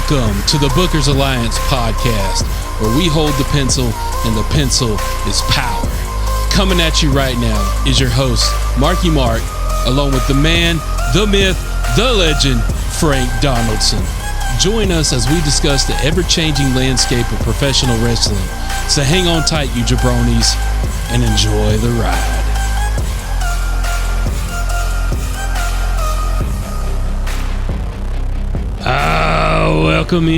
Welcome to the Bookers Alliance podcast, where we hold the pencil and the pencil is power. Coming at you right now is your host, Marky Mark, along with the man, the myth, the legend, Frank Donaldson. Join us as we discuss the ever-changing landscape of professional wrestling. So hang on tight, you jabronis, and enjoy the ride. Welcome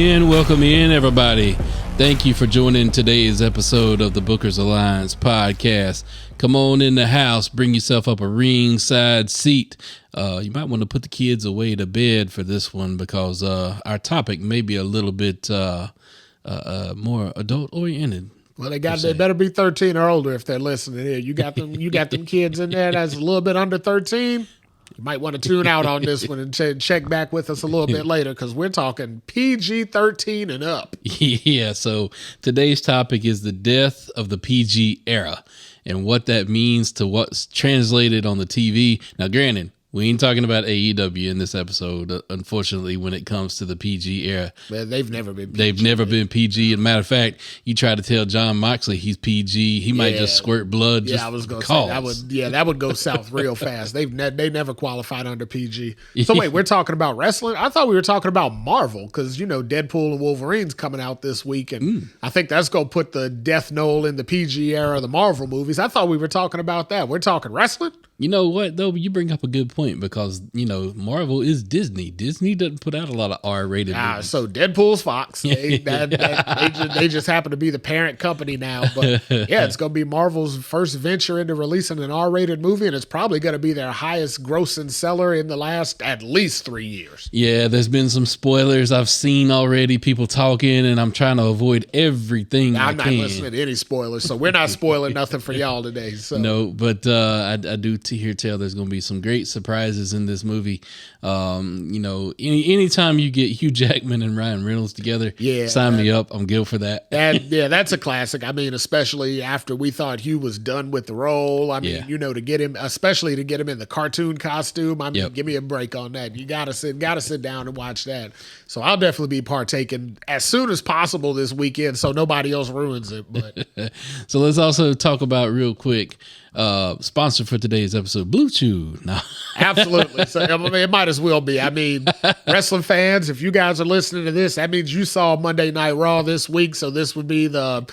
in, everybody. Thank you for joining today's episode of the Bookers Alliance podcast. Come on in the house, bring yourself up a ringside seat. You might want to put the kids away to bed for this one because our topic may be a little bit more adult-oriented. Well, they better be 13 or older if they're listening here. You got them kids in there that's a little bit under 13. You might want to tune out on this one and check back with us a little bit later because we're talking PG-13 and up. Yeah, so today's topic is the death of the PG era and what that means to what's translated on the TV. Now, granted, we ain't talking about AEW in this episode, unfortunately, when it comes to the PG era. Man, they've never been PG. They've never been PG. As a matter of fact, you try to tell John Moxley he's PG, he might just squirt blood. Yeah, I was going to say that would go south real fast. They never qualified under PG. So wait, we're talking about wrestling? I thought we were talking about Marvel because, Deadpool and Wolverine's coming out this week, and I think that's going to put the death knell in the PG era of the Marvel movies. I thought we were talking about that. We're talking wrestling? You know what, though? You bring up a good point because, Marvel is Disney. Disney doesn't put out a lot of R-rated movies. So Deadpool's Fox. They just happen to be the parent company now. But, yeah, it's going to be Marvel's first venture into releasing an R-rated movie, and it's probably going to be their highest grossing seller in the last at least 3 years. Yeah, there's been some spoilers I've seen already, people talking, and I'm trying to avoid everything I can. I'm not listening to any spoilers, so we're not spoiling nothing for y'all today. So. No, but I do tell there's going to be some great surprises in this movie. Anytime you get Hugh Jackman and Ryan Reynolds together, sign me up. I'm good for that. That's a classic. I mean, especially after we thought Hugh was done with the role. I mean, to get him, especially to get him in the cartoon costume. I mean, give me a break on that. You gotta sit down and watch that. So I'll definitely be partaking as soon as possible this weekend, so nobody else ruins it. But so let's also talk about real quick. Sponsor for today's episode, Blue Chew. No. Absolutely. So, it might as well be. I mean, wrestling fans, if you guys are listening to this, that means you saw Monday Night Raw this week. So this would be the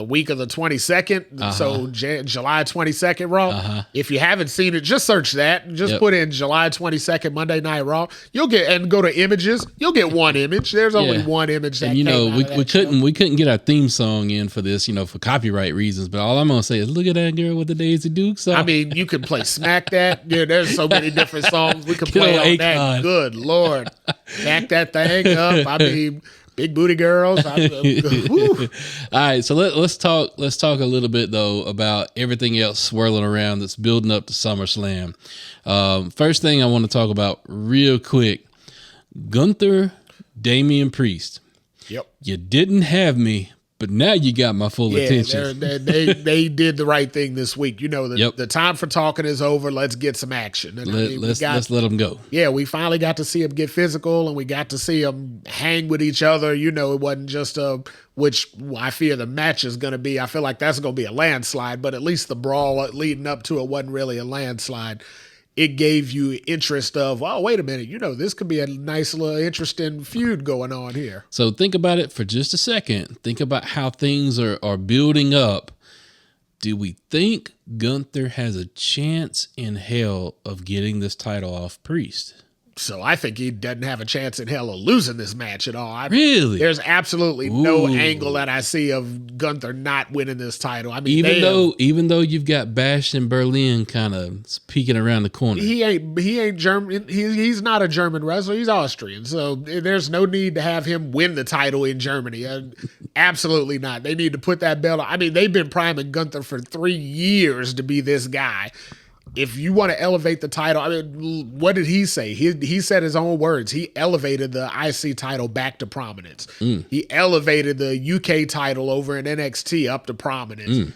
week of the 22nd? So July 22nd Raw. If you haven't seen it, just search that. Just put in July 22nd Monday Night Raw. You'll get, and go to images. You'll get one image. There's only one image that came out of that we couldn't get our theme song in for this, for copyright reasons. But all I'm gonna say is, look at that girl with the Daisy Duke song. I mean, you can play Smack That. There's so many different songs we can play on that. Good Lord, back that thing up. I mean. Big booty girls. All right, so let's talk a little bit though about everything else swirling around that's building up to SummerSlam. First thing I want to talk about real quick: Gunther, Damian Priest. Yep. You didn't have me, but now you got my full attention. They did the right thing this week. The time for talking is over. Let's get some action. And let's let them go. Yeah, we finally got to see them get physical, and we got to see them hang with each other. It wasn't just which I fear the match is going to be. I feel like that's going to be a landslide, but at least the brawl leading up to it wasn't really a landslide. It gave you interest of, oh, wait a minute, this could be a nice little interesting feud going on here. So think about it for just a second. Think about how things are building up. Do we think Gunther has a chance in hell of getting this title off Priest? So I think he doesn't have a chance in hell of losing this match at all. Really? There's absolutely no angle that I see of Gunther not winning this title. I mean, even though you've got Bash and Berlin kind of peeking around the corner, he ain't German. He's not a German wrestler. He's Austrian. So there's no need to have him win the title in Germany. Absolutely not. They need to put that belt on. I mean, they've been priming Gunther for 3 years to be this guy. If you want to elevate the title, I mean, what did he say? He said his own words. He elevated the IC title back to prominence. He elevated the UK title over in NXT up to prominence.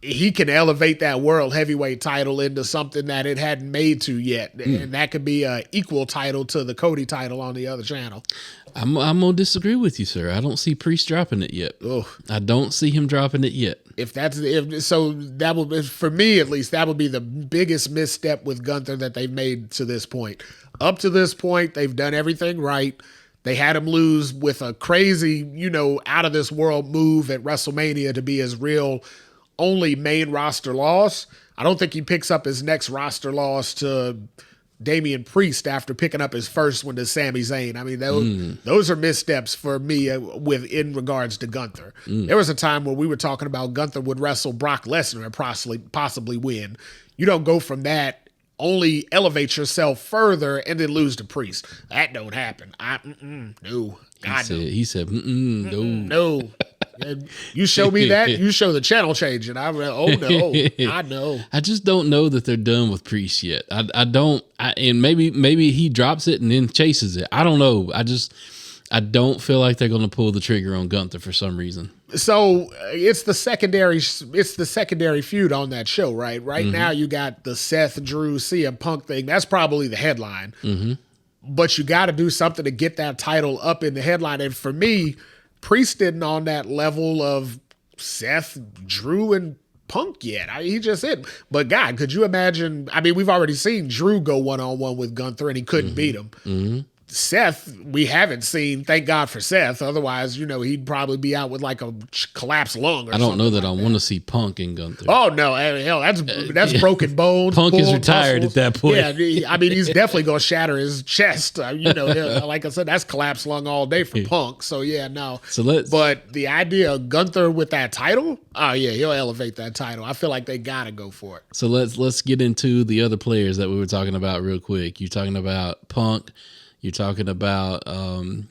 he can elevate that world heavyweight title into something that it hadn't made to yet. And that could be an equal title to the Cody title on the other channel. I'm going to disagree with you, sir. I don't see Priest dropping it yet. Ugh. I don't see him dropping it yet. That will be, for me at least, that would be the biggest misstep with Gunther that they've made to this point. Up to this point, they've done everything right. They had him lose with a crazy, out of this world move at WrestleMania to be his real only main roster loss. I don't think he picks up his next roster loss to Damian Priest after picking up his first one to Sami Zayn. I mean, those are missteps for me in regards to Gunther. There was a time where we were talking about Gunther would wrestle Brock Lesnar and possibly win. You don't go from that, only elevate yourself further and then lose to Priest. That don't happen. No. He said, no. No. You show me that, you show the channel change, and I went, oh no, I know. I just don't know that they're done with Priest yet. I don't, and maybe he drops it and then chases it. I don't know. I don't feel like they're going to pull the trigger on Gunther for some reason. So it's the secondary feud on that show, right? Right now you got the Seth, Drew, CM Punk thing. That's probably the headline. But you got to do something to get that title up in the headline. And for me, Priest isn't on that level of Seth, Drew, and Punk yet. He just isn't. But God, could you imagine? I mean, we've already seen Drew go one-on-one with Gunther, and he couldn't beat him. Seth, we haven't seen. Thank God for Seth. Otherwise, he'd probably be out with like a collapsed lung or something. I don't know that I want to see Punk and Gunther. Oh, no. Hell, that's broken bones. Punk is retired muscles. At that point. Yeah, I mean, he's definitely going to shatter his chest. Like I said, that's collapsed lung all day for Punk. So, yeah, no. But the idea of Gunther with that title, oh, yeah, he'll elevate that title. I feel like they got to go for it. So let's get into the other players that we were talking about real quick. You're talking about Punk. You're talking about Drew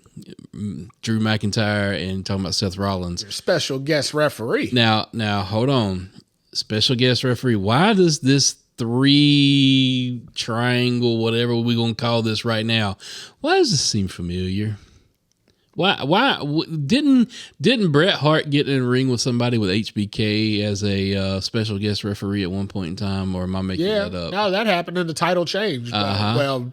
McIntyre and talking about Seth Rollins. Your special guest referee. Now, hold on. Special guest referee. Why does this 3 triangle, whatever we're going to call this right now, why does this seem familiar? Why didn't Bret Hart get in a ring with somebody with HBK as a special guest referee at one point in time, or am I making that up? No, that happened in the title change. Well,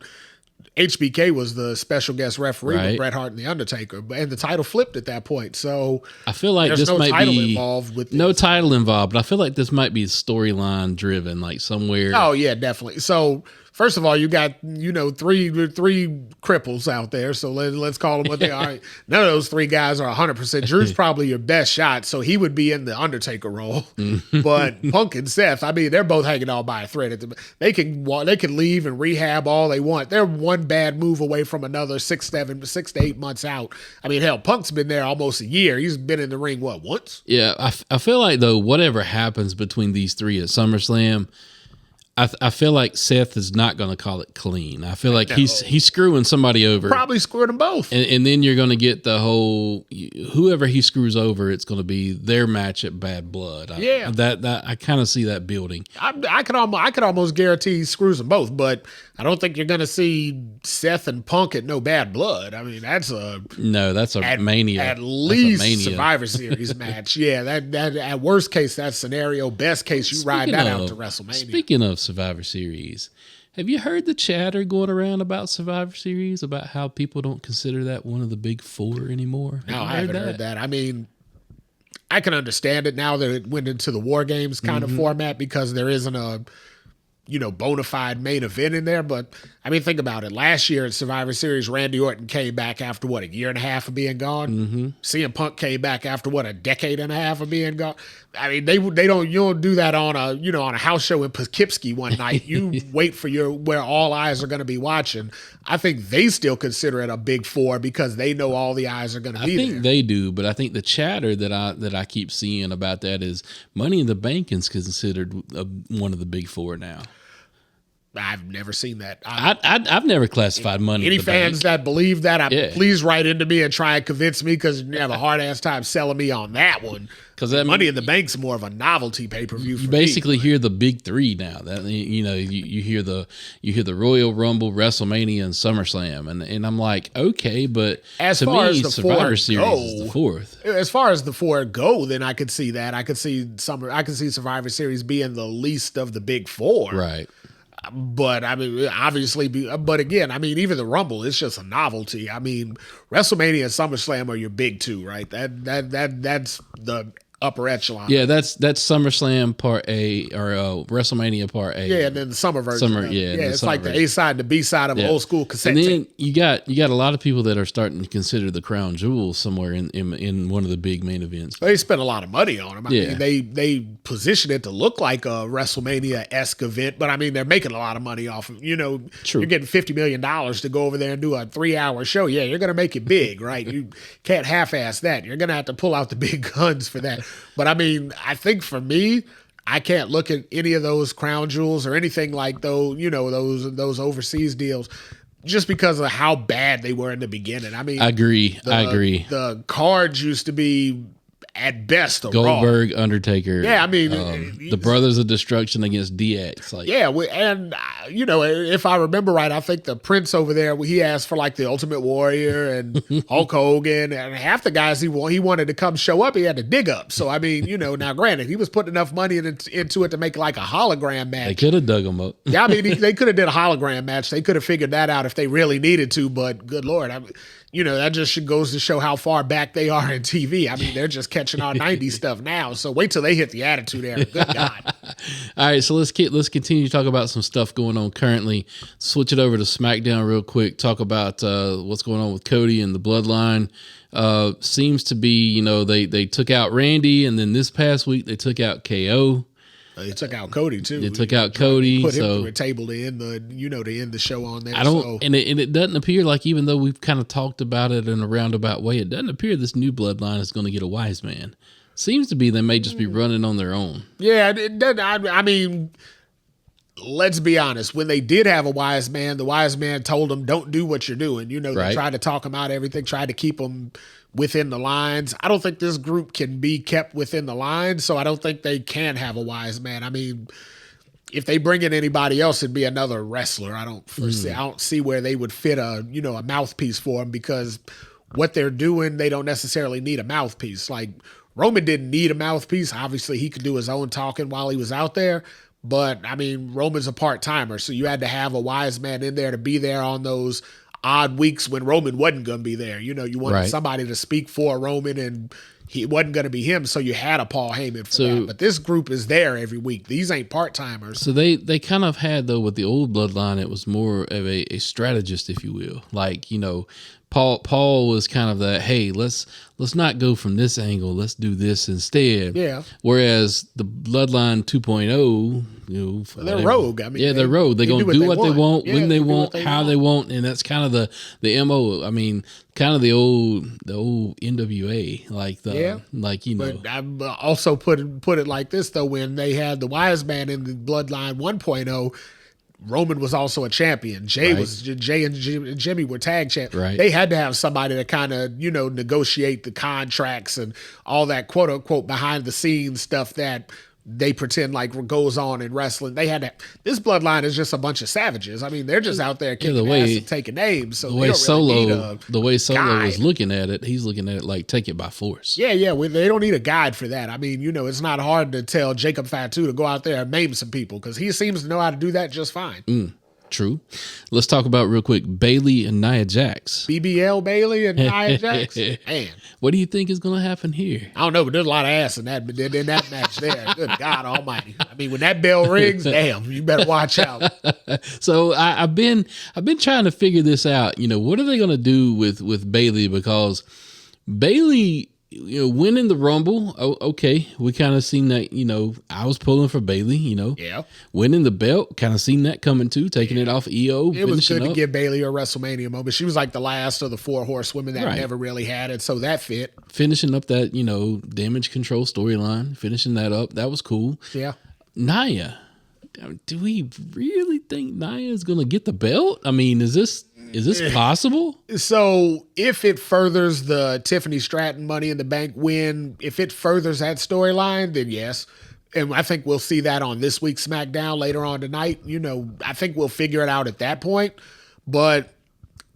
HBK was the special guest referee with Bret Hart and The Undertaker, and the title flipped at that point. So I feel like there's this no might title be involved with no this. Title involved, but I feel like this might be storyline driven, like somewhere. Oh yeah, definitely. So first of all, you got three cripples out there. So let's call them what they are. None of those 3 guys are 100%. Drew's probably your best shot, so he would be in the Undertaker role. But Punk and Seth, I mean, they're both hanging on by a thread. They can leave and rehab all they want. They're one bad move away from another 6 to 8 months out. I mean, hell, Punk's been there almost a year. He's been in the ring once? Yeah, I feel like though whatever happens between these 3 at SummerSlam, I feel like Seth is not going to call it clean. I feel like he's screwing somebody over. Probably screwed them both. And then you're going to get the whole, whoever he screws over, it's going to be their match at Bad Blood. I kind of see that building. I could almost guarantee he screws them both, but I don't think you're going to see Seth and Punk at No Bad Blood. I mean, that's a Mania. At least Survivor Series match. Yeah, that at worst case, that's scenario. Best case, you ride that out to WrestleMania. Speaking of Survivor Series, have you heard the chatter going around about Survivor Series, about how people don't consider that one of the big 4 anymore? No, I haven't heard that. I mean, I can understand it now that it went into the War Games kind of format because there isn't a bona fide main event in there. But I mean, think about it. Last year at Survivor Series, Randy Orton came back after a year and a half of being gone. CM Punk came back after a decade and a half of being gone. I mean, you don't do that on a house show in Poughkeepsie one night. You wait for where all eyes are going to be watching. I think they still consider it a big 4 because they know all the eyes are going to be there. I think they do, but I think the chatter that I keep seeing about that is Money in the Bank is considered one of the big 4 now. I've never seen that. I've never classified money. Any in the fans bank. that believe that, Yeah. please write into me and try and convince me, because you have a hard ass time selling me on that one. Because Money in the Bank's more of a novelty pay per view. You basically hear the big three now. That you hear the Royal Rumble, WrestleMania, and SummerSlam, and I'm like, okay, but as to far me, as the Survivor Series is the fourth. As far as the four go, then I could see that. I could see Survivor Series being the least of the big four. Right. But I mean, obviously, but again, I mean, even the Rumble, it's just a novelty. I mean, WrestleMania and SummerSlam are your big two, right? That's the upper echelon. Yeah, that's SummerSlam Part A or WrestleMania Part A. Yeah, and then the summer version. It's like the A side and the B side of an old school cassette. And then tape. you got a lot of people that are starting to consider the crown jewels somewhere in one of the big main events. They spent a lot of money on them. I mean, they position it to look like a WrestleMania-esque event, but I mean, they're making a lot of money off of, True. You're getting $50 million to go over there and do a 3-hour show. Yeah, you're going to make it big, right? You can't half-ass that. You're going to have to pull out the big guns for that. But I mean, I think for me, I can't look at any of those crown jewels or anything like those, those overseas deals, just because of how bad they were in the beginning. I mean, I agree. The cards used to be at best a Goldberg, Raw. Undertaker. Yeah, I mean, the Brothers of Destruction against DX. If I remember right, I think the Prince over there, he asked for like the Ultimate Warrior and Hulk Hogan, and half the guys he wanted to come show up, he had to dig up. So I mean, now granted, he was putting enough money into it to make like a hologram match. They could have dug him up. Yeah, I mean, they could have did a hologram match. They could have figured that out if they really needed to. But good Lord, that just goes to show how far back they are in TV. I mean, they're just catching our 90s stuff now. So wait till they hit the Attitude Era. Good God. All right, so let's continue to talk about some stuff going on currently. Switch it over to SmackDown real quick. Talk about what's going on with Cody and the Bloodline. Seems to be, they took out Randy, and then this past week they took out KO. They took out Cody too. They took out Cody, put him through a table to end the show on there. And it doesn't appear like, even though we've kind of talked about it in a roundabout way, it doesn't appear this new Bloodline is going to get a wise man. Seems to be they may just be running on their own. Yeah, it doesn't. I mean, let's be honest. When they did have a wise man, the wise man told them, "Don't do what you're doing." They tried to talk him out of everything, tried to keep them within the lines. I don't think this group can be kept within the lines, so I don't think they can have a wise man. I mean, if they bring in anybody else, it'd be another wrestler. I don't see where they would fit a mouthpiece for them, because what they're doing, they don't necessarily need a mouthpiece. Like Roman didn't need a mouthpiece. Obviously, he could do his own talking while he was out there. But I mean, Roman's a part-timer, so you had to have a wise man in there to be there on those odd weeks when Roman wasn't going to be there. You wanted somebody to speak for Roman, and he wasn't going to be him, so you had a Paul Heyman for that. But this group is there every week. These ain't part-timers. So they kind of had, though, with the old Bloodline, it was more of a strategist, if you will. Like, Paul was kind of that, hey, let's not go from this angle. Let's do this instead. Yeah. Whereas the Bloodline 2.0, they're rogue. I mean, they're rogue. They're going to do what they want, when they want, how they want, and that's kind of the MO. I mean, kind of the old NWA, But I'm also put it like this though: when they had the wise man in the Bloodline 1.0. Roman was also a champion. Jay and Jimmy were tag champions. Right. They had to have somebody to kind of, negotiate the contracts and all that quote unquote behind the scenes stuff that they pretend like goes on in wrestling. They had to. This Bloodline is just a bunch of savages. I mean, they're just out there kicking ass and taking names. So the way Solo was looking at it, he's looking at it like take it by force. Yeah. They don't need a guide for that. I mean, it's not hard to tell Jacob Fatu to go out there and maim some people, because he seems to know how to do that just fine. True. Let's talk about real quick Bayley and Nia Jax. BBL Bayley and Nia Jax. Man, what do you think is going to happen here? I don't know, but there's a lot of ass in that match there. Good God Almighty! I mean, when that bell rings, damn, you better watch out. So I've been trying to figure this out. What are they going to do with Bayley, because Bayley, winning the Rumble, okay, we kind of seen that. I was pulling for Bayley. Yeah, winning the belt, kind of seen that coming too, taking it off EO. It was good to give Bayley a WrestleMania moment. She was like the last of the 4 horsewomen that never really had it, so that fit. Finishing up that Damage Control storyline, finishing that up, that was cool. Yeah, Nia, do we really think Nia is going to get the belt? I mean, is this possible? So if it furthers the Tiffany Stratton Money in the Bank win, if it furthers that storyline, then yes. And I think we'll see that on this week's SmackDown later on tonight. I think we'll figure it out at that point. But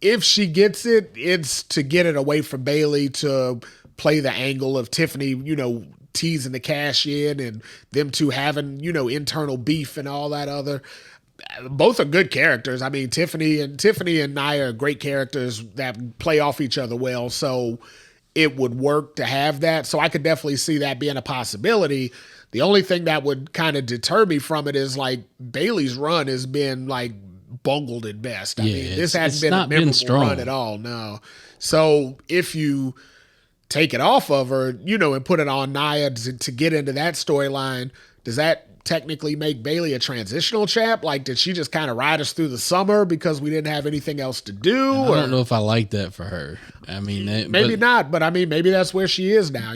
if she gets it, it's to get it away from Bayley, to play the angle of Tiffany, teasing the cash in and them two having, internal beef and all that other. Both are good characters. I mean, Tiffany and Nia are great characters that play off each other well. So it would work to have that. So I could definitely see that being a possibility. The only thing that would kind of deter me from it is like Bayley's run has been like bungled at best. I mean, this hasn't been a memorable run at all. No. So if you take it off of her, and put it on Nia to get into that storyline, does that technically make Bayley a transitional champ? Like, did she just kind of ride us through the summer because we didn't have anything else to do? I don't know if I like that for her. I mean, maybe not, but I mean, maybe that's where she is now.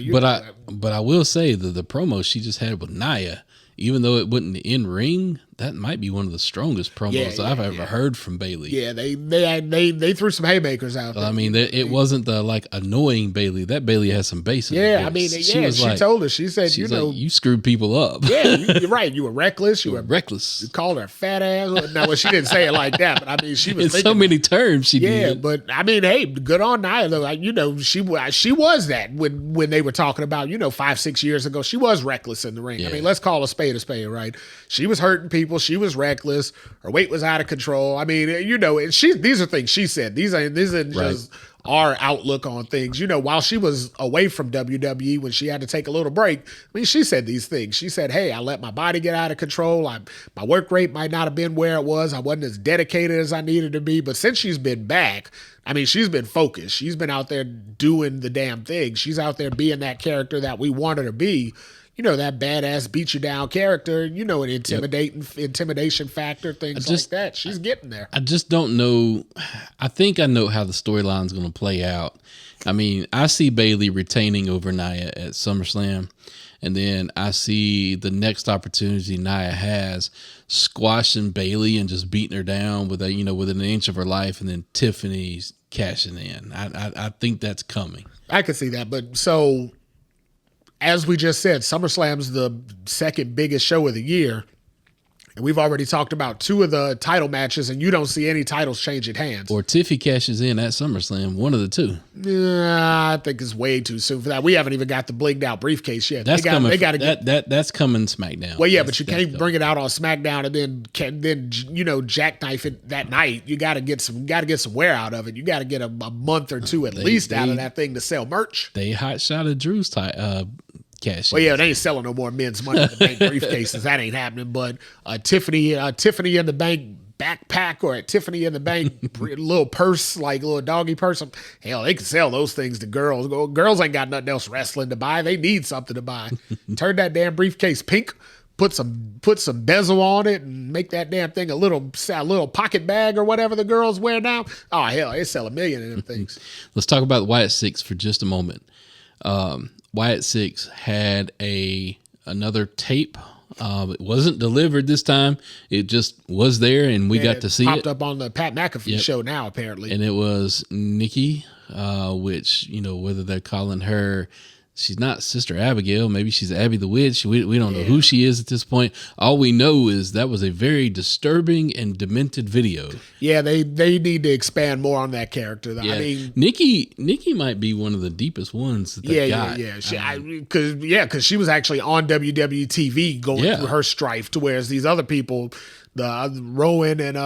But I will say the promo she just had with Nia, even though it wasn't in ring, that might be one of the strongest promos I've ever heard from Bayley. Yeah, they threw some haymakers out there. I mean, it wasn't the like annoying Bayley. That Bayley has some bass in her voice. She told her. She said, you screwed people up. Yeah, you're right. You were reckless. You were reckless. You called her a fat ass. No, well, she didn't say it like that, but I mean, she was in so many terms. She did. Yeah, but I mean, hey, good on Nia though. Like, she was that when they were talking about 5-6 years ago. She was reckless in the ring. Yeah. I mean, let's call a spade, right? She was hurting people. She was reckless. Her weight was out of control. I mean, these are things she said. These ain't just our outlook on things. While she was away from WWE when she had to take a little break, I mean, she said these things. She said, hey, I let my body get out of control. My work rate might not have been where it was. I wasn't as dedicated as I needed to be. But since she's been back, I mean, she's been focused. She's been out there doing the damn thing. She's out there being that character that we want her to be. That badass beat you down character, an intimidation factor, things like that. She's getting there. I just don't know. I think I know how the storyline's going to play out. I mean, I see Bayley retaining over Nia at SummerSlam, and then I see the next opportunity Nia has squashing Bayley and just beating her down within an inch of her life, and then Tiffany's cashing in. I think that's coming. I could see that, but so. As we just said, SummerSlam's the second biggest show of the year. And we've already talked about 2 of the title matches, and you don't see any titles change at hands. Or Tiffy cashes in at SummerSlam, one of the 2. I think it's way too soon for that. We haven't even got the blinged out briefcase yet. That's coming SmackDown. Well, yeah, but you can't bring it out on SmackDown and then jackknife it that night. You got to get some wear out of it. You got to get a month or 2 at least out of that thing to sell merch. They hot shotted Drew's cash. Well, yeah, they ain't selling no more men's Money in the Bank briefcases. That ain't happening. But Tiffany in the Bank backpack, or a Tiffany in the Bank little purse, like a little doggy purse. Hell, they can sell those things to girls. Girls ain't got nothing else wrestling to buy. They need something to buy. Turn that damn briefcase pink. Put some bezel on it and make that damn thing a little pocket bag or whatever the girls wear now. Oh hell, they sell 1 million of them things. Let's talk about Wyatt Six for just a moment. Wyatt Six had another tape. It wasn't delivered this time. It just was there, and we got to see it. Popped up on the Pat McAfee show now, apparently. And it was Nikki, which, whether they're calling her, she's not Sister Abigail. Maybe she's Abby the Witch. We don't know who she is at this point. All we know is that was a very disturbing and demented video. Yeah, they need to expand more on that character. Yeah. I mean, Nikki might be one of the deepest ones that they got. Because she was actually on WWE TV going through her strife, to whereas these other people, the Rowan and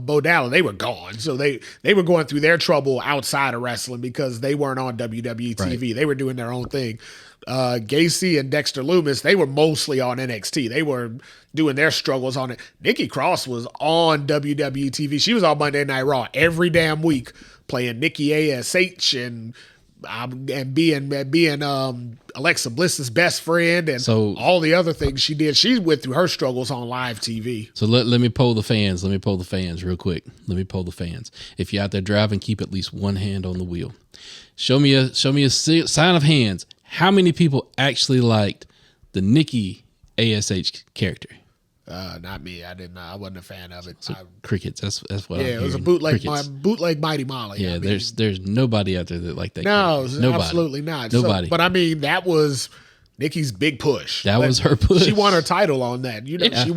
Bo Dallas, they were gone. So they were going through their trouble outside of wrestling because they weren't on WWE TV. Right. They were doing their own thing. Gacy and Dexter Lumis, they were mostly on NXT. They were doing their struggles on it. Nikki Cross was on WWE TV. She was on Monday Night Raw every damn week, playing Nikki ASH and being Alexa Bliss's best friend, and so all the other things she did. She went through her struggles on live TV. So let me poll the fans. Let me poll the fans real quick. If you're out there driving, keep at least one hand on the wheel. Show me a sign of hands. How many people actually liked the Nikki ASH character? Not me. I didn't. I wasn't a fan of it. So crickets. That's what. Yeah, I'm it was a hearing. bootleg Mighty Molly. Yeah, there's nobody out there that like that. No, nobody. absolutely not. Nobody. So, but I mean, that was Nikki's big push. That was her push. She won her title on that. She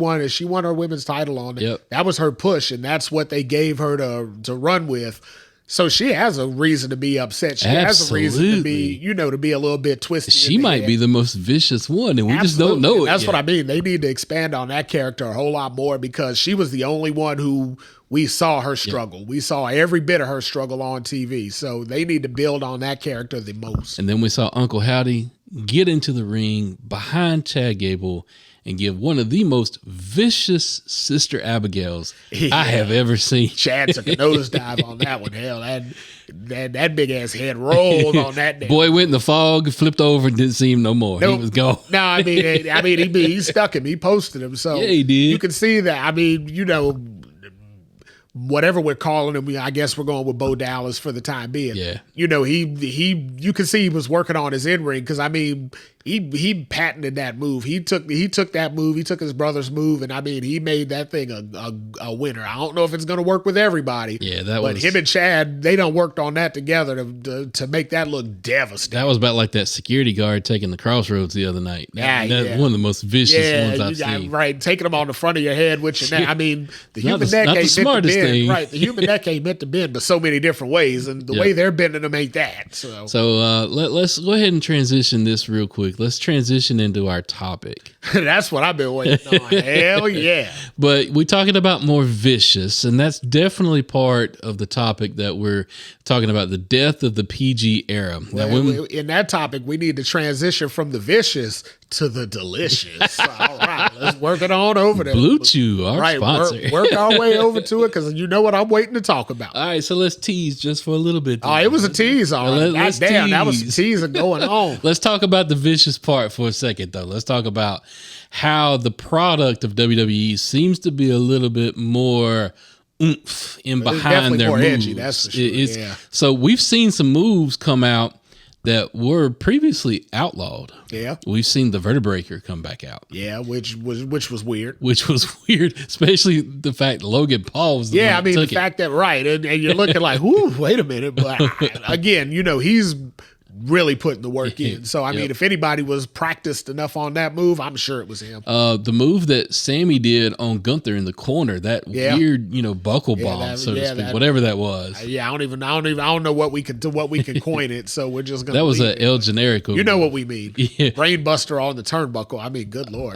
won her women's title on it. Yep. That was her push, and that's what they gave her to run with. So she has a reason to be upset. She has a reason to be, to be a little bit twisted. She might be the most vicious one, and we just don't know it. That's what I mean. They need to expand on that character a whole lot more because she was the only one who we saw her struggle. Yep. We saw every bit of her struggle on TV. So they need to build on that character the most. And then we saw Uncle Howdy get into the ring behind Chad Gable and give one of the most vicious Sister Abigails I have ever seen. Chad took a nosedive on that one. Hell, that big ass head rolled on that. Boy went in the fog, flipped over, and didn't see him no more. Nope. He was gone. No, I mean, he stuck him. He posted him. So yeah, he did. You can see that. I mean, whatever we're calling him, I guess we're going with Bo Dallas for the time being. Yeah. You can see he was working on his in-ring because, I mean, he patented that move. He took that move. He took his brother's move, and I mean, he made that thing a winner. I don't know if it's going to work with everybody. Yeah, but him and Chad, they done worked on that together to make that look devastating. That was about like that security guard taking the crossroads the other night. That's one of the most vicious ones I've seen. Right, taking them on the front of your head with your neck. I mean, the human neck ain't meant to bend. Right, the human neck ain't meant to bend, but so many different ways, and the way they're bending them ain't that. So let's go ahead and transition this real quick. Let's transition into our topic. That's what I've been waiting on. Hell yeah. But we're talking about more vicious, and that's definitely part of the topic that we're talking about, the death of the PG era. Well, in that topic, we need to transition from the vicious to the delicious. All right, let's work it on over there. Blue Chew, our sponsor. Work our way over to it because you know what I'm waiting to talk about. All right, so let's tease just for a little bit. Oh, it was a tease, all right. That was some teasing going on. Let's talk about the vicious part for a second, though. Let's talk about how the product of WWE seems to be a little bit more oomph in behind their moves. Edgy, that's for sure. So we've seen some moves come out that were previously outlawed. Yeah. We've seen the Vertebraker come back out. Yeah, which was weird. Which was weird, especially the fact Logan Paul was the one that took the fact that, right, and you're looking like, whoo, wait a minute. But again, he's really putting the work in. So, I mean, if anybody was practiced enough on that move, I'm sure it was him. The move that Sammy did on Gunther in the corner, that weird, buckle bomb, so to speak, whatever that was. I don't know what we can coin it. So we're just going to That was an El Generico. You know what we mean. Yeah. Brain buster on the turnbuckle. I mean, good Lord.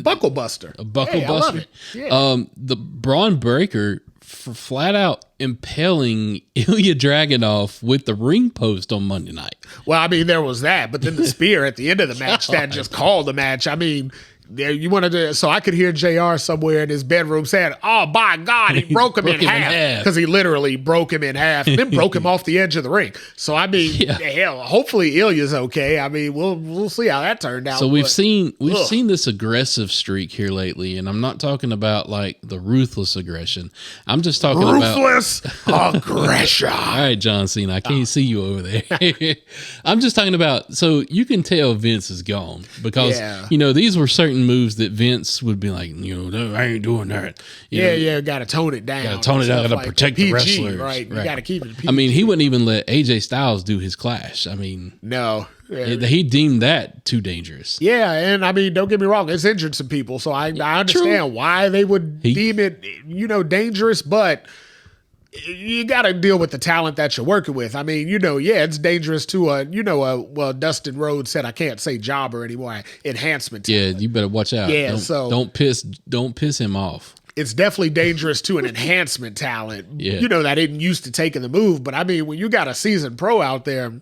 Buckle buster. A buckle buster. I love it. Yeah. The Braun Breaker for flat out impaling Ilya Dragunov with the ring post on Monday night. Well, I mean, there was that, but then the spear at the end of the match that just called the match. I mean, you wanted to, so I could hear JR somewhere in his bedroom saying, "Oh my God, he broke him in half," because he literally broke him in half and then broke him off the edge of the ring. So I mean, hell, hopefully Ilya's okay. I mean, we'll see how that turned out. So we've seen this aggressive streak here lately, and I'm not talking about like the ruthless aggression. I'm just talking about ruthless aggression. All right, John Cena, I can't see you over there. I'm just talking about, so you can tell Vince is gone because these were certain moves that Vince would be like, I ain't doing that. Got to tone it down. Got to tone it down. Got to protect the wrestlers. Right. You got to keep it PG. I mean, he wouldn't even let AJ Styles do his Clash. I mean, no. He deemed that too dangerous. Yeah, and I mean, don't get me wrong, it's injured some people, so I understand why they would deem it, dangerous, but you got to deal with the talent that you're working with. I mean, it's dangerous to Dustin Rhodes said, I can't say jobber anymore, enhancement talent. Yeah, you better watch out. Yeah, don't piss him off. It's definitely dangerous to an enhancement talent, that isn't used to taking the move. But I mean, when you got a seasoned pro out there,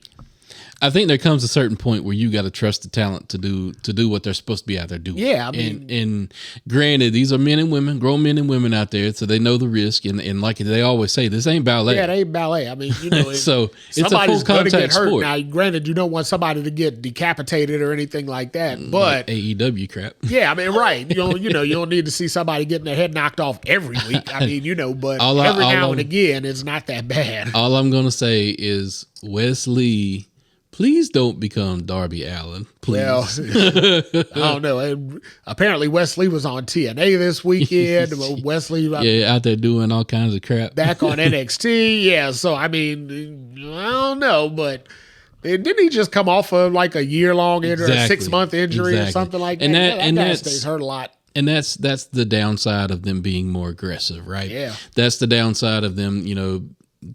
I think there comes a certain point where you got to trust the talent to do what they're supposed to be out there doing. Yeah, I mean, and granted, these are men and women, grown men and women out there, so they know the risk. And like they always say, this ain't ballet. Yeah, it ain't ballet. I mean, so it's a full contact sport. Now, granted, you don't want somebody to get decapitated or anything like that, but like AEW crap. Yeah, I mean, right. You don't need to see somebody getting their head knocked off every week. I mean, but every now and again, it's not that bad. All I'm gonna say is Wesley please don't become Darby Allin. Please. Well, I don't know. And apparently Wesley was on TNA this weekend. Wesley, out there doing all kinds of crap. Back on NXT. Yeah, so I mean, I don't know, but didn't he just come off of like a year-long injury, a 6-month injury or something like that? And that stays hurt a lot. And that's the downside of them being more aggressive, right? Yeah. That's the downside of them,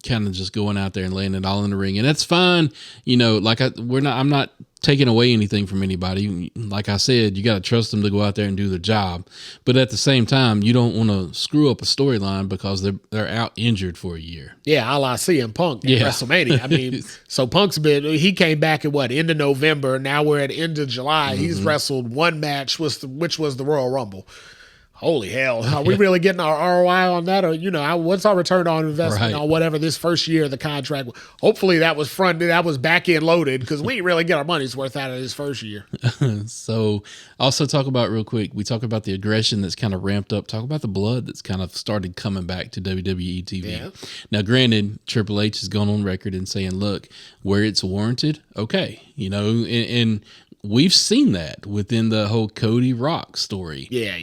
kind of just going out there and laying it all in the ring. And that's fine. I'm not taking away anything from anybody. Like I said, you got to trust them to go out there and do their job. But at the same time, you don't want to screw up a storyline because they're out injured for a year. Yeah, a la CM Punk at WrestleMania. I mean, so he came back at end of November. Now we're at end of July. Mm-hmm. He's wrestled one match, which was the Royal Rumble. Holy hell. Are we really getting our ROI on that? Or, what's our return on investment on whatever this first year of the contract? Hopefully that was back end loaded because we didn't really get our money's worth out of this first year. So also talk about real quick, we talk about the aggression that's kind of ramped up. Talk about the blood that's kind of started coming back to WWE TV. Yeah. Now, granted, Triple H has gone on record and saying, look, where it's warranted, okay. And we've seen that within the whole Cody Rock story. Yeah.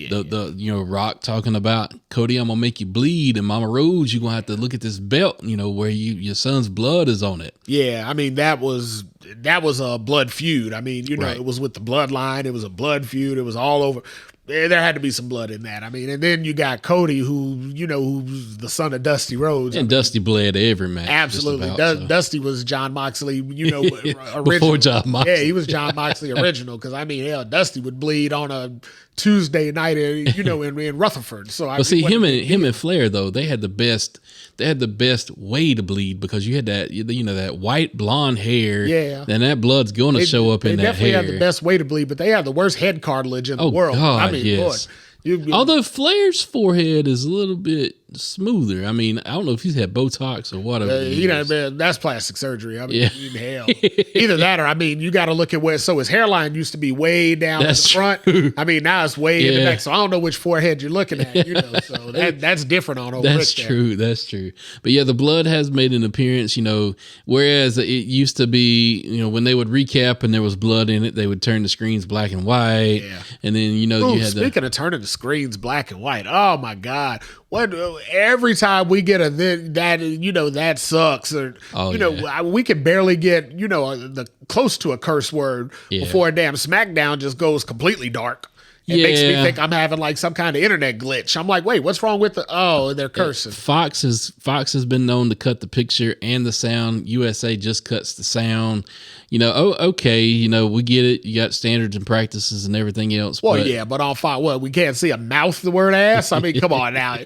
Rock talking about, Cody, I'm gonna make you bleed, and Mama Rose, you're gonna have to look at this belt, where your son's blood is on it. Yeah, I mean that was a blood feud. I mean, It was with the bloodline. It was a blood feud. It was all over. There had to be some blood in that. I mean, and then you got Cody, who's the son of Dusty Rhodes. And Dusty bled every match. Absolutely. Dusty was John Moxley, original. Before John Moxley. Yeah, he was John Moxley original. Because, I mean, Dusty would bleed on a Tuesday night, in Rutherford. So him and Flair, though, they had the best way to bleed because you had that, that white blonde hair. Yeah. And that blood's going to show up in that hair. They definitely had the best way to bleed, but they had the worst head cartilage in the world. God, I mean, yes. Although Flair's forehead is a little bit smoother. I mean, I don't know if he's had Botox or whatever. That's plastic surgery. I mean, hell. Either that or, I mean, you got to look at so his hairline used to be way down at the front. True. I mean, now it's way in the back. So I don't know which forehead you're looking at, so that's different on over That's true. There. That's true. But yeah, the blood has made an appearance, whereas it used to be, when they would recap and there was blood in it, they would turn the screens black and white. Yeah. And then, you had speaking of turning the screens black and white, oh my God. Every time we get that sucks, or we can barely get the close to a curse word before a damn SmackDown just goes completely dark. It makes me think I'm having like some kind of internet glitch. I'm like, wait, what's wrong with they're cursing. Fox has been known to cut the picture and the sound. USA just cuts the sound. Okay, we get it. You got standards and practices and everything else. Well, but on Fox, we can't see a mouth the word ass. I mean, come on now.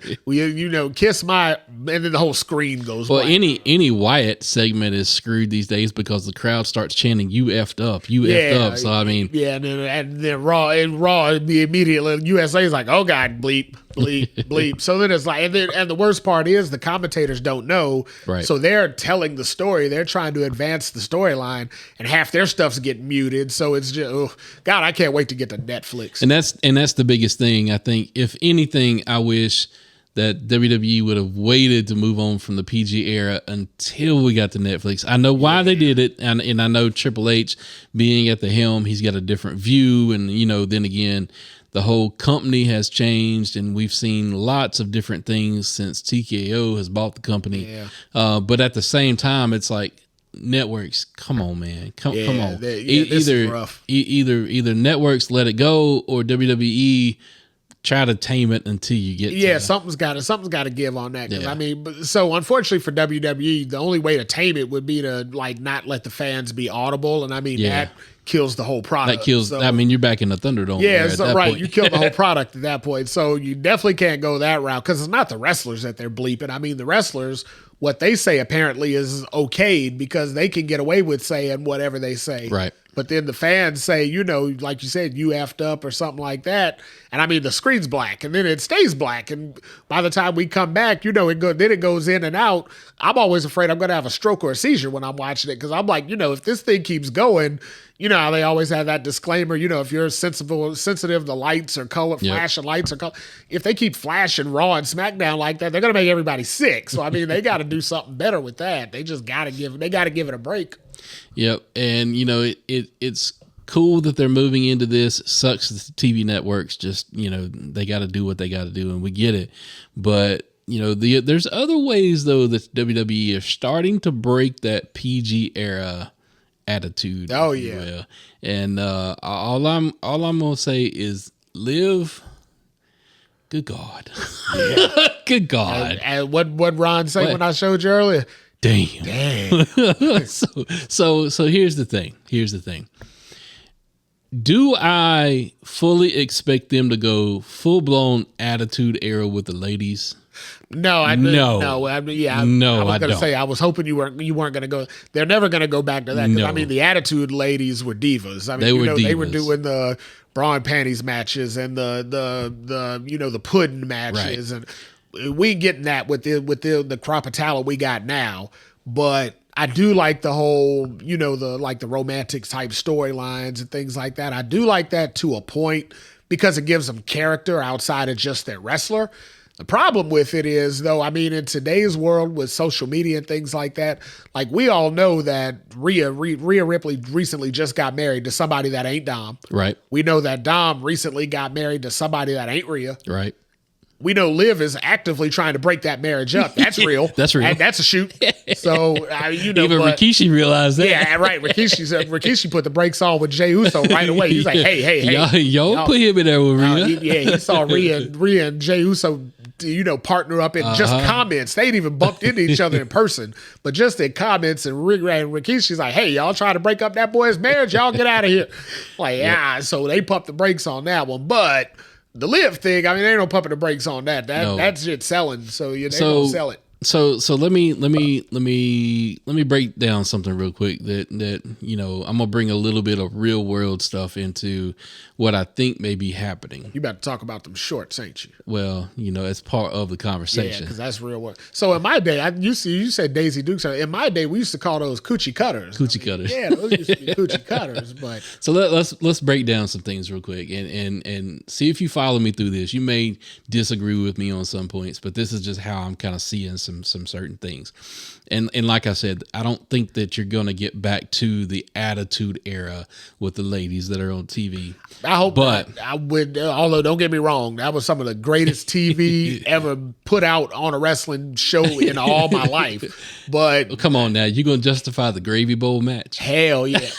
Kiss my, and then the whole screen goes. Well, any Wyatt segment is screwed these days because the crowd starts chanting, "You effed up, you effed up." So I mean, and then Raw immediately USA is like, "Oh God, bleep." Bleep, bleep. So then it's like, and the worst part is the commentators don't know. Right. So they're telling the story. They're trying to advance the storyline, and half their stuff's getting muted. So it's just, God, I can't wait to get to Netflix. And that's the biggest thing. I think, if anything, I wish that WWE would have waited to move on from the PG era until we got to Netflix. I know why they did it, and I know Triple H being at the helm, he's got a different view, and then again, the whole company has changed, and we've seen lots of different things since TKO has bought the company. Yeah. But at the same time, it's like, networks, come on, man, come on. This is rough. Either networks let it go, or WWE try to tame it until you get. Yeah, something's got to give on that. I mean, so unfortunately for WWE, the only way to tame it would be to not let the fans be audible, and I mean that kills the whole product. That kills. So, I mean, you're back in the Thunderdome. Yeah, so right, you kill the whole product at that point. So you definitely can't go that route because it's not the wrestlers that they're bleeping. I mean, the wrestlers, what they say apparently is okayed because they can get away with saying whatever they say. Right. But then the fans say, like you said, you effed up or something like that. And I mean, the screen's black and then it stays black. And by the time we come back, then it goes in and out. I'm always afraid I'm going to have a stroke or a seizure when I'm watching it because I'm like, if this thing keeps going, how they always have that disclaimer, if you're sensitive to lights or color, flashing lights or color. If they keep flashing Raw and SmackDown like that, they're going to make everybody sick. So, I mean, they got to do something better with that. They just got to give it a break. Yep. And, it's cool that they're moving into this. It sucks that the TV networks just, they got to do what they got to do, and we get it. But, there's other ways, though, that WWE are starting to break that PG era attitude. Oh, yeah. And all I'm going to say is Liv, good God. Yeah. Good God. And what Ron said when I showed you earlier? Damn. So here's the thing. Do I fully expect them to go full blown attitude era with the ladies? No. I was going to say, I was hoping you weren't going to go. They're never going to go back to that. No. The attitude ladies were divas. They were divas. They were doing the bra and panties matches and the pudding matches, right. And we ain't getting that with the crop of talent we got now. But I do like the whole, the romantic type storylines and things like that. I do like that to a point because it gives them character outside of just their wrestler. The problem with it is, though, in today's world with social media and things like that, like we all know that Rhea Ripley recently just got married to somebody that ain't Dom. Right. We know that Dom recently got married to somebody that ain't Rhea. Right. We know Liv is actively trying to break that marriage up. That's real. That's real. That's a shoot. So, even Rikishi realized that. Yeah, right. Rikishi put the brakes on with Jey Uso right away. He's like, hey. Y'all put him in there with Rhea. He saw Rhea and Jey Uso, partner up in just comments. They ain't even bumped into each other in person, but just in comments. And Rikishi's like, hey, y'all trying to break up that boy's marriage? Y'all get out of here. Like, So they pumped the brakes on that one. But the Liv thing, there ain't no pumping the brakes on that. That shit's selling, so they gonna sell it. So let me break down something real quick that I'm gonna bring a little bit of real world stuff into what I think may be happening. You about to talk about them shorts, ain't you? Well, it's part of the conversation. Yeah, because that's real world. So in my day, you said Daisy Dukes. In my day, we used to call those coochie cutters. Coochie cutters. Yeah, those used to be coochie cutters. But so let's break down some things real quick and see if you follow me through this. You may disagree with me on some points, but this is just how I'm kind of seeing some certain things. And like I said, I don't think that you're going to get back to the attitude era with the ladies that are on TV. I hope not. I would, although don't get me wrong, that was some of the greatest TV ever put out on a wrestling show in all my life. But well, come on now, you going to justify the Gravy Bowl match? Hell yeah.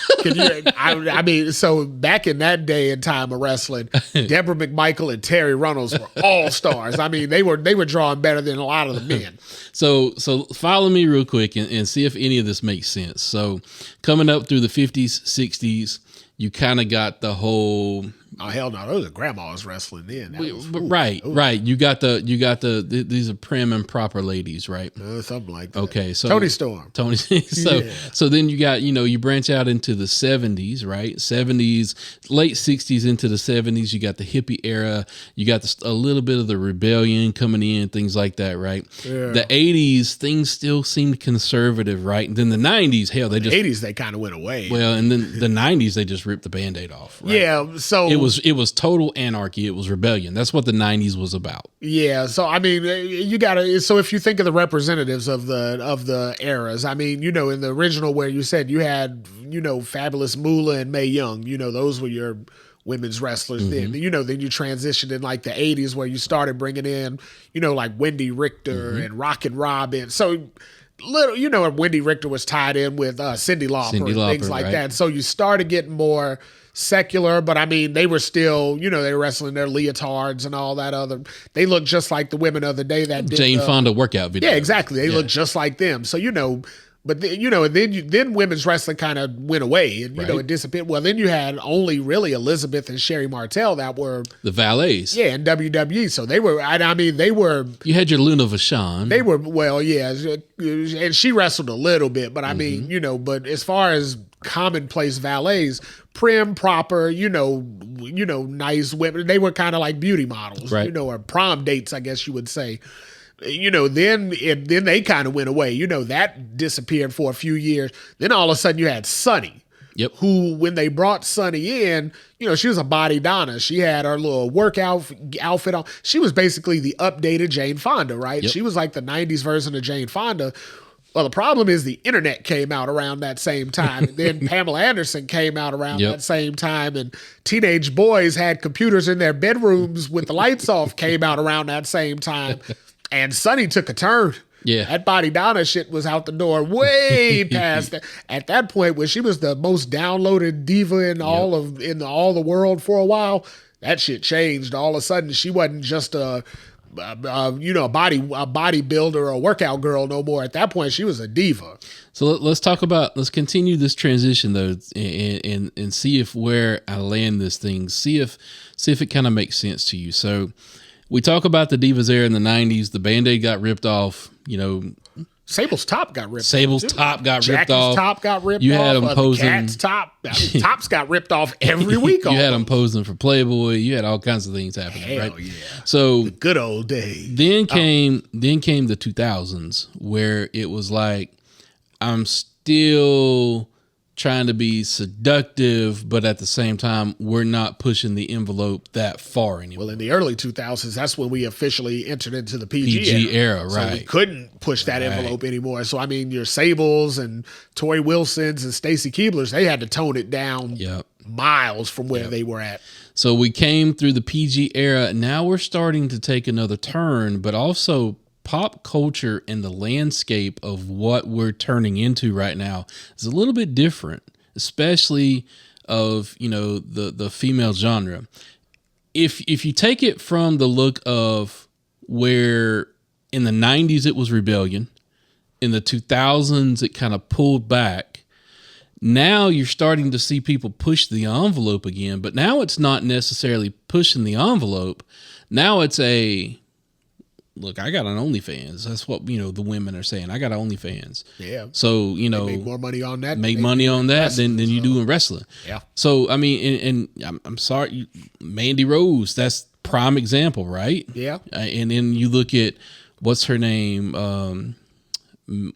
So back in that day and time of wrestling, Deborah McMichael and Terry Runnels were all stars. They were drawing better than a lot of the men. So follow me real quick and see if any of this makes sense. So coming up through the 50s, 60s, you kind of got the whole. Oh hell no! Those are grandmas wrestling then. Right. You got these are prim and proper ladies, right? Something like that. Okay, so Tony Storm. So then you got you branch out into the 70s, right? 70s, late 60s into the 70s. You got the hippie era. You got a little bit of the rebellion coming in, things like that, right? Yeah. The 80s, things still seemed conservative, right? And then the 90s, hell, the 80s they kind of went away. Well, and then the 90s they just ripped the Band-Aid off. Right? Yeah, so it was total anarchy. It was rebellion. That's what the 90s was about. Yeah. So, you gotta, so if you think of the representatives of the eras, in the original where you said you had, Fabulous Moolah and Mae Young, those were your women's wrestlers. Mm-hmm. Then you transitioned in like the 80s where you started bringing in, like Wendy Richter and Rockin' Robin. So, Wendy Richter was tied in with Cyndi Lauper and things like that. So you started getting more secular, but they were still, they were wrestling their leotards and all that other. They looked just like the women of the day that did Jane Fonda workout video. Yeah, exactly. They looked just like them. So but then women's wrestling kind of went away and it disappeared. Well, then you had only really Elizabeth and Sherry Martel that were the valets. Yeah, in WWE. So they were. They were. You had your Luna Vachon. They were and she wrestled a little bit, but but as far as commonplace valets, prim, proper, nice women, they were kind of like beauty models, right? Or prom dates, I guess you would say. Then they kind of went away. That disappeared for a few years. Then all of a sudden you had Sunny. Yep. Who, when they brought Sunny in, she was a body donna. She had her little workout outfit on. She was basically the updated Jane Fonda, right? Yep. She was like the 90s version of Jane Fonda. Well, the problem is the internet came out around that same time. And then Pamela Anderson came out around that same time. And teenage boys had computers in their bedrooms with the lights off came out around that same time. And Sonny took a turn. Yeah. That Body Donna shit was out the door way past that. At that point, when she was the most downloaded diva in all the world for a while, that shit changed. All of a sudden, she wasn't just a bodybuilder or a workout girl no more. At that point, she was a diva. So let's continue this transition though, and see if where I land this thing. See if it kind of makes sense to you. So we talk about the Divas era in the 90s. The Band-Aid got ripped off. Sable's top got ripped off. Sable's top got ripped off. Jackie's top got ripped off. You had them posing. The Cat's top. Tops got ripped off every week. You had them posing for Playboy. You had all kinds of things happening. Hell right? Yeah. So the good old days. Then came the 2000s, where it was like, I'm still trying to be seductive, but at the same time, we're not pushing the envelope that far anymore. Well, in the early 2000s, that's when we officially entered into the PG era, right? So we couldn't push that envelope anymore. So, I mean, your Sables and Tori Wilsons and Stacy Keeblers, they had to tone it down miles from where they were at. So we came through the PG era. Now we're starting to take another turn, but also pop culture and the landscape of what we're turning into right now is a little bit different, especially of, the female genre. If you take it from the look of where in the 90s it was rebellion, in the 2000s it kind of pulled back. Now you're starting to see people push the envelope again, but now it's not necessarily pushing the envelope. Now it's look, I got an OnlyFans. That's what, the women are saying. I got an OnlyFans. Yeah. So, they make more money on that. Make money on that than you do in wrestling. Yeah. So, I mean, and I'm sorry, Mandy Rose, that's prime example, right? Yeah. And then you look at, what's her name?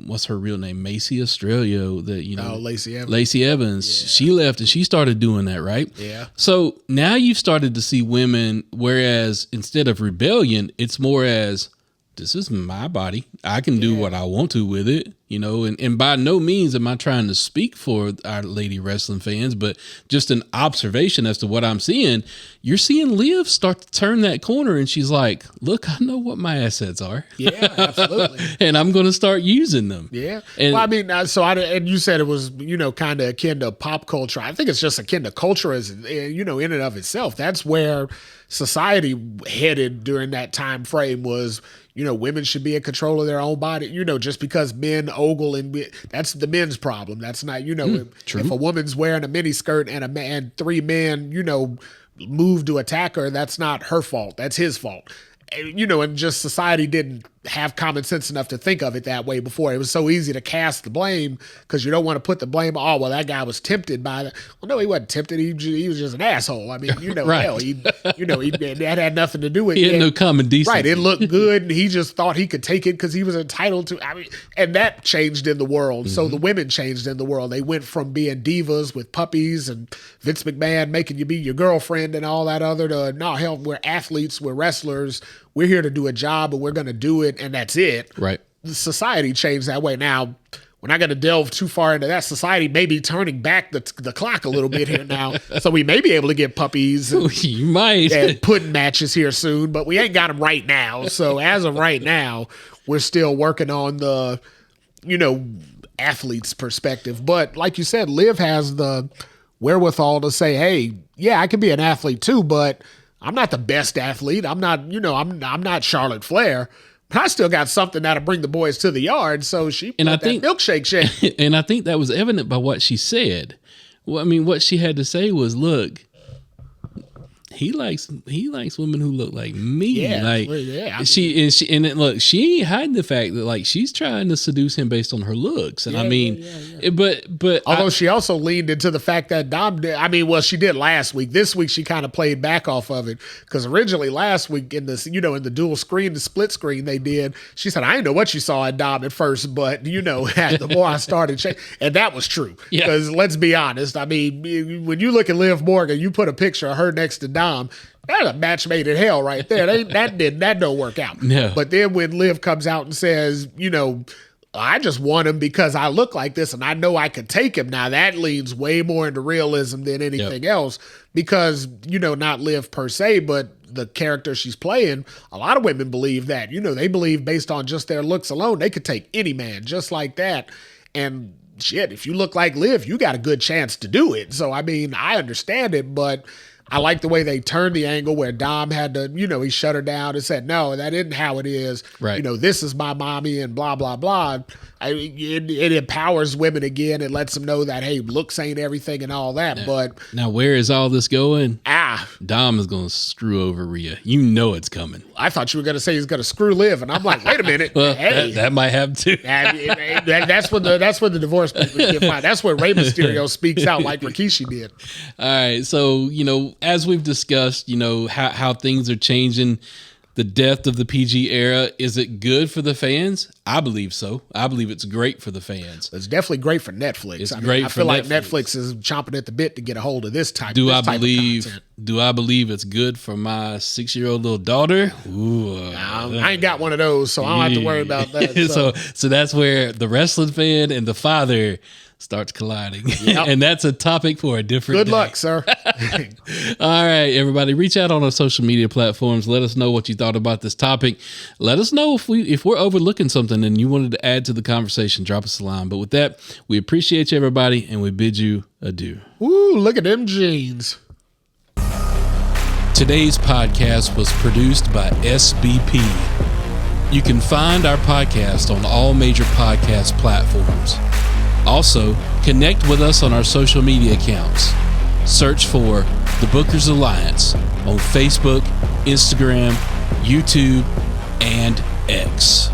What's her real name? Macy Australia, Lacey Evans. Lacey Evans. Yeah. She left and she started doing that, right? Yeah. So now you've started to see women, whereas instead of rebellion, it's more as, this is my body. I can do what I want to with it, and by no means am I trying to speak for our lady wrestling fans, but just an observation as to what I'm seeing. You're seeing Liv start to turn that corner, and she's like, look, I know what my assets are. Yeah, absolutely. And I'm going to start using them. Yeah. And, well, I mean, and you said it was, kind of akin to pop culture. I think it's just akin to culture as, in and of itself. That's where society headed during that time frame was, women should be in control of their own body, just because men ogle that's the men's problem. That's not, if a woman's wearing a mini skirt and three men, move to attack her, that's not her fault. That's his fault. And just society didn't have common sense enough to think of it that way before. It was so easy to cast the blame because you don't want to put the blame, that guy was tempted by that. Well, no, he wasn't tempted. He was just an asshole. I mean, right. Hell, that had nothing to do with it. He had no common decency. Right. It looked good and he just thought he could take it because he was entitled to. I mean, and that changed in the world. Mm-hmm. So the women changed in the world. They went from being divas with puppies and Vince McMahon making you be your girlfriend and all that other to, no, hell, we're athletes, we're wrestlers. We're here to do a job and we're going to do it, and that's it. Right. The society changed that way. Now, we're not going to delve too far into that. Society may be turning back the clock a little bit here now, so we may be able to get puppies you might. And pudding matches here soon, but we ain't got them right now. So as of right now, we're still working on the, athlete's perspective. But like you said, Liv has the wherewithal to say, hey, yeah, I can be an athlete too, but I'm not the best athlete. I'm not, I'm not Charlotte Flair. But I still got something that'll bring the boys to the yard. So she put that milkshake shake. And I think that was evident by what she said. Well, I mean, what she had to say was, look, he likes women who look like me. Yeah, she ain't hiding the fact that she's trying to seduce him based on her looks. And but although she also leaned into the fact that Dom did. I mean, well, she did last week. This week she kind of played back off of it because originally last week in this, in the dual screen, the split screen they did, she said, I didn't know what you saw in Dom at first, but the more I started checking, and that was true. Because let's be honest. I mean, when you look at Liv Morgan, you put a picture of her next to Dom. That's a match made in hell right there. That don't work out. No. But then when Liv comes out and says, I just want him because I look like this and I know I could take him. Now that leans way more into realism than anything else because, not Liv per se, but the character she's playing, a lot of women believe that, they believe based on just their looks alone, they could take any man just like that. And shit, if you look like Liv, you got a good chance to do it. So, I mean, I understand it, but I like the way they turned the angle where Dom had to, he shut her down and said, no, that isn't how it is. Right. This is my mommy and blah, blah, blah. It empowers women again. It lets them know that, hey, looks ain't everything and all that. But now where is all this going? Dom is going to screw over Rhea. You know it's coming. I thought you were going to say he's going to screw Liv. And I'm like, wait a minute. Well, hey. that might have to. That's when the divorce papers get filed. That's where Rey Mysterio speaks out like Rikishi did. All right. So, as we've discussed, how things are changing, the death of the PG era, is it good for the fans? I believe so. I believe it's great for the fans. It's definitely great for Netflix. I feel like Netflix is chomping at the bit to get a hold of this type of content. Do I believe it's good for my 6-year-old little daughter? Ooh, I ain't got one of those, so I don't have to worry about that. So that's where the wrestling fan and the father starts colliding. Yep. And that's a topic for a different Good day. luck, sir. All right, everybody, reach out on our social media platforms. Let us know what you thought about this topic. Let us know if we're overlooking something and you wanted to add to the conversation. Drop us a line. But with that, we appreciate you, everybody, and we bid you adieu. Ooh, look at them jeans. Today's podcast was produced by SBP. You can find our podcast on all major podcast platforms. Also, connect with us on our social media accounts. Search for The Bookers Alliance on Facebook, Instagram, YouTube, and X.